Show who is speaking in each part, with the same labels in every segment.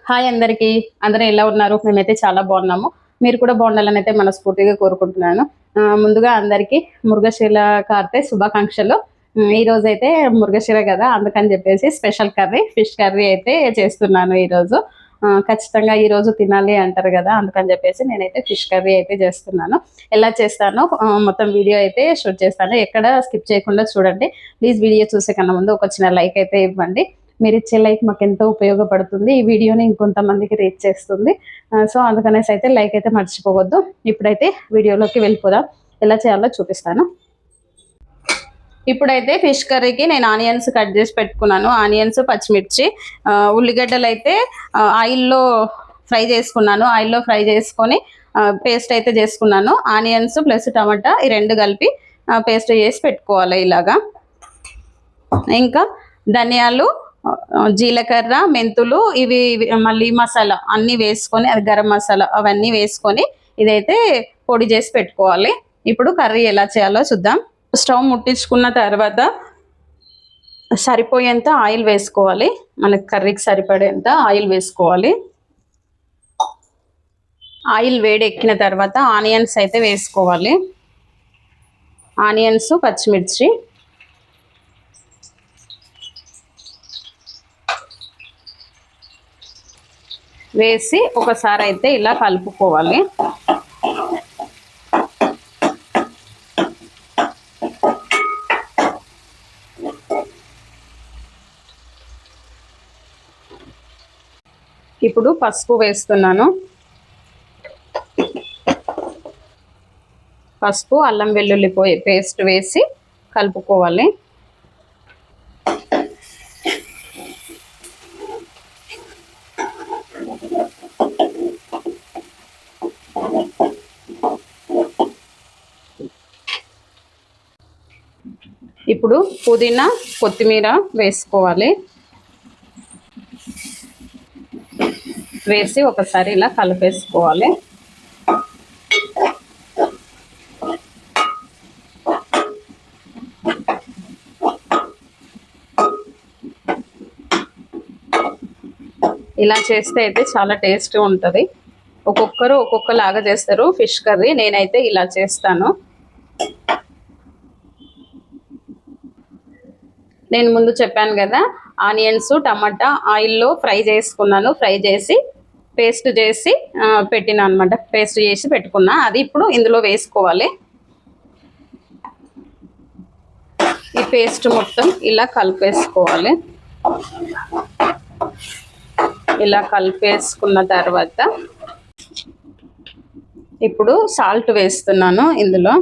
Speaker 1: Hi అందరికీ. అందరూ ఎలా ఉన్నారు? మేమైతే చాలా బాగున్నాము. మీరు కూడా బాగుండాలని అయితే మనస్ఫూర్తిగా కోరుకుంటున్నాను. ముందుగా అందరికీ మృగశిర కార్తె శుభాకాంక్షలు. ఈరోజైతే మృగశిర కదా, అందుకని చెప్పేసి స్పెషల్ ఫిష్ కర్రీ అయితే చేస్తున్నాను ఈరోజు. ఖచ్చితంగా ఈరోజు తినాలి అంటారు కదా, అందుకని చెప్పేసి నేనైతే ఫిష్ కర్రీ అయితే చేస్తున్నాను. ఎలా చేస్తానో మొత్తం వీడియో అయితే షూట్ చేస్తాను. ఎక్కడ స్కిప్ చేయకుండా చూడండి. ప్లీజ్ వీడియో చూసే కన్నా ముందు ఒక చిన్న లైక్ అయితే ఇవ్వండి. మీరు ఇచ్చే లైక్ మాకు ఎంతో ఉపయోగపడుతుంది. ఈ వీడియోని ఇంకొంతమందికి రీచ్ చేస్తుంది. సో అందుకనేసి అయితే లైక్ అయితే మర్చిపోవద్దు. ఇప్పుడైతే వీడియోలోకి వెళ్ళిపోదాం. ఎలా చేయాలో చూపిస్తాను. ఇప్పుడైతే ఫిష్ కర్రీకి నేను ఆనియన్స్ కట్ చేసి పెట్టుకున్నాను. ఆనియన్స్, పచ్చిమిర్చి, ఉల్లిగడ్డలు అయితే ఆయిల్లో ఫ్రై చేసుకున్నాను. ఆయిల్లో ఫ్రై చేసుకొని పేస్ట్ అయితే చేసుకున్నాను. ఆనియన్స్ ప్లస్ టమాటా ఈ రెండు కలిపి పేస్ట్ చేసి పెట్టుకోవాలి ఇలాగా. ఇంకా ధనియాలు, జీలకర్ర, మెంతులు, ఇవి మళ్ళీ మసాలా అన్నీ వేసుకొని, అది గరం మసాలా అవన్నీ వేసుకొని ఇదైతే పొడి చేసి పెట్టుకోవాలి. ఇప్పుడు కర్రీ ఎలా చేయాలో చూద్దాం. స్టవ్ ముట్టించుకున్న తర్వాత సరిపోయేంత ఆయిల్ వేసుకోవాలి. మనకి కర్రీకి సరిపడేంత ఆయిల్ వేసుకోవాలి. ఆయిల్ వేడెక్కిన తర్వాత ఆనియన్స్ అయితే వేసుకోవాలి. ఆనియన్స్, పచ్చిమిర్చి వేసి ఒకసారి అయితే ఇలా కలుపుకోవాలి. ఇప్పుడు పసుపు వేస్తున్నాను. పసుపు, అల్లం వెల్లుల్లి పేస్ట్ వేసి కలుపుకోవాలి. ఇప్పుడు పుదీనా, కొత్తిమీర వేసుకోవాలి. వేసి ఒకసారి ఇలా కలిపేసుకోవాలి. ఇలా చేస్తే అయితే చాలా టేస్ట్ ఉంటుంది. ఒక్కొక్కరు ఒక్కొక్కలాగా చేస్తారు ఫిష్ కర్రీ. నేనైతే ఇలా చేస్తాను. నేను ముందు చెప్పాను కదా, ఆనియన్స్, టమాటా ఆయిల్లో ఫ్రై చేసుకున్నాను. ఫ్రై చేసి పేస్ట్ చేసి పెట్టినా అనమాట. పేస్ట్ చేసి పెట్టుకున్నా. అది ఇప్పుడు ఇందులో వేసుకోవాలి. ఈ పేస్ట్ మొత్తం ఇలా కలిపేసుకోవాలి. ఇలా కలిపేసుకున్న తర్వాత ఇప్పుడు సాల్ట్ వేస్తున్నాను. ఇందులో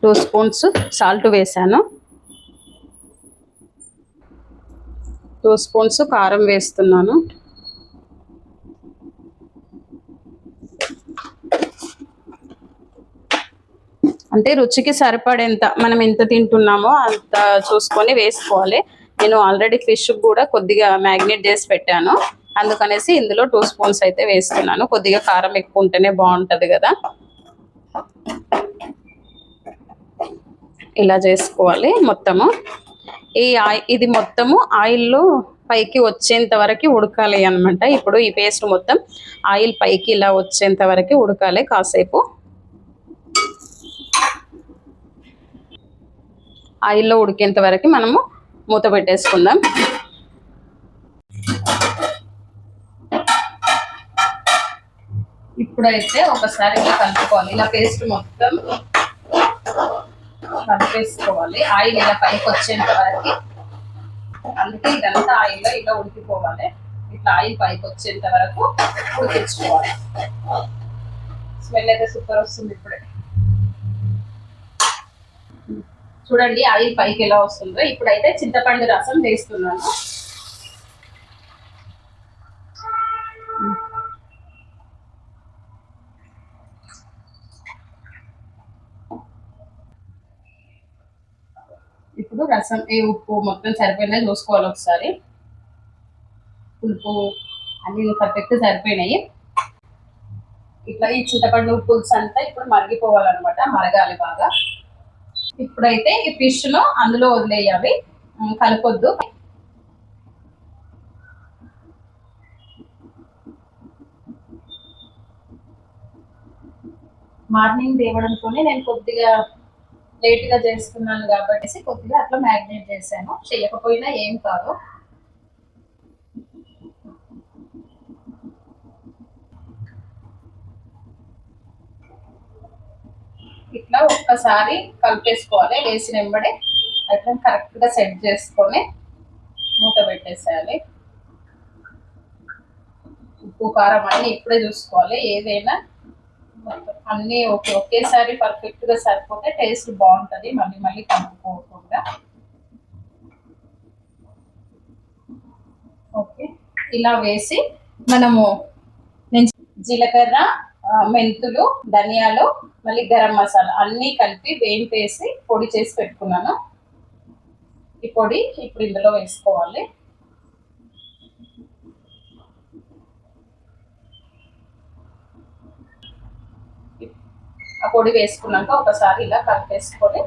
Speaker 1: 2 స్పూన్స్ సాల్ట్ వేసాను. 2 స్పూన్స్ కారం వేస్తున్నాను. అంటే రుచికి సరిపడేంత, మనం ఎంత తింటున్నామో అంత చూసుకొని వేసుకోవాలి. నేను ఆల్రెడీ ఫిష్ కూడా కొద్దిగా మ్యాగ్నేట్ చేసి పెట్టాను. అందుకనేసి ఇందులో 2 స్పూన్స్ అయితే వేస్తున్నాను. కొద్దిగా కారం ఎక్కువ ఉంటేనే బాగుంటుంది కదా. ఇలా చేసుకోవాలి మొత్తము. ఇది మొత్తము ఆయిల్లో పైకి వచ్చేంత వరకు ఉడకాలి అనమాట. ఇప్పుడు ఈ పేస్ట్ మొత్తం ఆయిల్ పైకి ఇలా వచ్చేంత వరకు ఉడకాలి కాసేపు. ఆయిల్లో ఉడికేంత వరకు మనము మూత పెట్టేసుకుందాం. ఇప్పుడైతే ఒకసారి ఇలా కలుపుకోవాలి. ఇలా పేస్ట్ మొత్తం కలిపేసుకోవాలి. ఆయిల్ ఇలా పైకి వచ్చేంత వరకు. అందుకే ఇదంతా ఆయిల్లో ఇలా ఉడికిపోవాలి. ఇట్లా ఆయిల్ పైకి వచ్చేంత వరకు ఉడికించుకోవాలి. స్మెల్ అయితే సూపర్ వస్తుంది. ఇప్పుడే చూడండి ఆయిల్ పైకి ఎలా వస్తుందో. ఇప్పుడైతే చింతపండు రసం వేస్తున్నాను. ఇప్పుడు రసం ఉప్పు మొత్తం సరిపోయిందా చూసుకోవాలి ఒకసారి. ఉప్పు అన్ని పర్ఫెక్ట్ సరిపోయినాయి. ఇట్లా ఈ చింతపండు పులుసు అంతా ఇప్పుడు మరిగిపోవాలన్నమాట. మరగాలి బాగా. ఇప్పుడైతే ఈ ఫిష్ లో అందులో వదిలేయాలి, కలపొద్దు. మార్నింగ్ తేవడంతోనే నేను కొద్దిగా లేట్గా చేస్తున్నాను కాబట్టి కొద్దిగా అట్లా మ్యాగ్నేట్ చేశాను. చేయకపోయినా ఏం కాదు. ఇట్లా ఒక్కసారి కలిపేసుకోవాలి. వేసిన వెంబడే అట్లా కరెక్ట్గా సెట్ చేసుకొని మూత పెట్టేసేయాలి. ఉప్పు కారం అన్నీ ఇప్పుడే చూసుకోవాలి. ఏదైనా అన్నీ ఒకేసారి పర్ఫెక్ట్గా సరిపోతే టేస్ట్ బాగుంటుంది, మళ్ళీ మళ్ళీ కలుపుకోకుండా. ఓకే, ఇలా వేసి మనము జీలకర్ర, మెంతులు, ధనియాలు, మళ్ళీ గరం మసాలా అన్నీ కలిపి వేసి పొడి చేసి పెట్టుకున్నాను. ఈ పొడి ఇప్పుడు ఇందులో వేసుకోవాలి. ఆ పొడి వేసుకున్నాక ఒకసారి ఇలా కలిపేసుకొని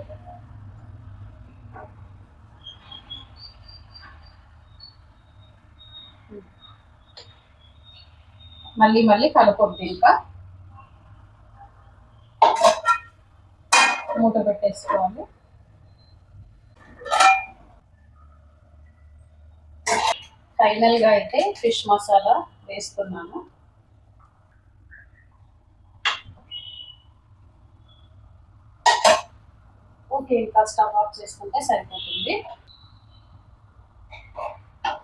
Speaker 1: మళ్ళీ మళ్ళీ కలపొద్దు. ఇంకా మూత పెట్టేసుకోవాలి. ఫైనల్ గా అయితే ఫిష్ మసాలా వేస్తున్నాను. ఓకే, ఇంకా స్టవ్ ఆఫ్ చేసుకుంటే సరిపోతుంది.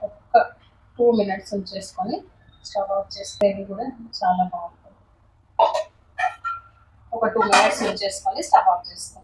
Speaker 1: ఒక్క 2 minutes ఉంచేసుకొని స్టవ్ ఆఫ్ చేస్తే కూడా చాలా బాగుంటుంది. ఒక 2 minutes ఉంచేసుకొని స్టవ్ ఆఫ్ చేసుకోవాలి.